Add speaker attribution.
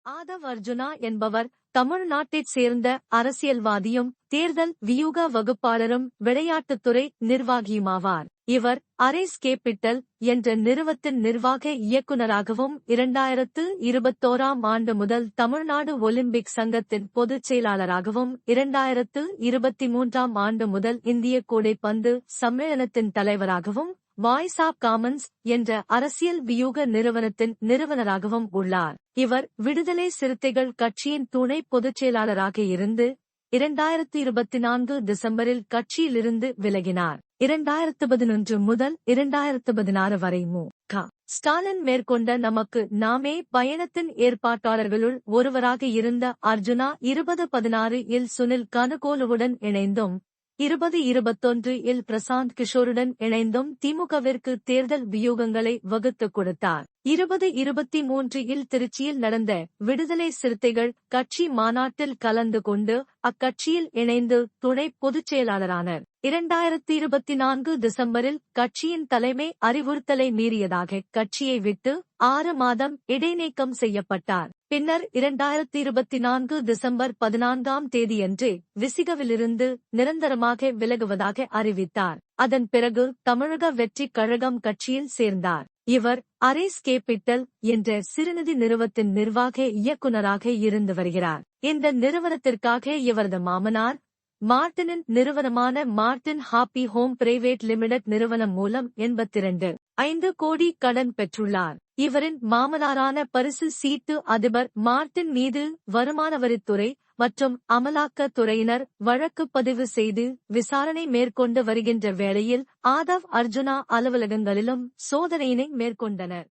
Speaker 1: ஆதவ் அர்ஜுனா என்பவர் தமிழ்நாட்டைச் சேர்ந்த அரசியல்வாதியும் தேர்தல் வியூக வகுப்பாளரும் விளையாட்டுத்துறை நிர்வாகியுமாவார். இவர் அரேஸ் கேபிட்டல் என்ற நிறுவனத்தின் நிர்வாக இயக்குநராகவும் 2021ஆம் ஆண்டு முதல் தமிழ்நாடு ஒலிம்பிக் சங்கத்தின் பொதுச் செயலாளராகவும் 2023ஆம் ஆண்டு முதல் இந்திய கூடைப்பந்து சம்மேளனத்தின் தலைவராகவும் வாய்ஸ் ஆப் காமன்ஸ் என்ற அரசியல் வியூக நிறுவனத்தின் நிறுவனராகவும் உள்ளார். இவர் விடுதலை சிறுத்தைகள் கட்சியின் துணை பொதுச் செயலாளராக இருந்து 2024 டிசம்பரில் கட்சியிலிருந்து விலகினார். 2011 முதல் 2016 வரை மு.க. ஸ்டாலின் மேற்கொண்ட நமக்கு நாமே பயணத்தின் ஏற்பாட்டாளர்களுள் ஒருவராக இருந்த அர்ஜுனா 2016 இல் சுனில் கனுகோலுவுடன் இணைந்தும் 2021 இல் பிரசாந்த் கிஷோருடன் இணைந்தும் திமுகவிற்கு தேர்தல் வியூகங்களை வகுத்துக் கொடுத்தார். 2023 இல் திருச்சியில் நடந்த விடுதலை சிறுத்தைகள் கட்சி மாநாட்டில் கலந்து கொண்டு அக்கட்சியில் இணைந்து துணை பொதுச் செயலாளரானார். 2024 டிசம்பரில் கட்சியின் தலைமை அறிவுறுத்தலை மீறியதாக கட்சியை விட்டு 6 மாதம் இடைநீக்கம் செய்யப்பட்டார். பின்னர் 2024 டிசம்பர் 14ஆம் தேதியன்று விசிகவிலிருந்து நிரந்தரமாக விலகுவதாக அறிவித்தார். அதன் பிறகு தமிழக வெற்றிக் கழகம் கட்சியில் சேர்ந்தார். இவர் அரேஸ் கேபிட்டல் என்ற சிறுநிதி நிறுவனத்தின் நிர்வாக இயக்குநராக இருந்து வருகிறார். இந்த நிறுவனத்திற்காக இவரது மாமனார் மார்டினின் நிறுவனமான Martin happy home private limited நிறுவனம் மூலம் 82.5 கோடி கடன் பெற்றுள்ளார். இவரின் மாமனாரான பரிசு சீட்டு அதிபர் மார்டின் மீது வருமான வரித்துறை மற்றும் அமலாக்கத் துறையினர் வழக்கு பதிவு செய்து விசாரணை மேற்கொண்டு வருகின்ற வேளையில் ஆதவ் அர்ஜுனா அலுவலகங்களிலும் சோதனையினை மேற்கொண்டனர்.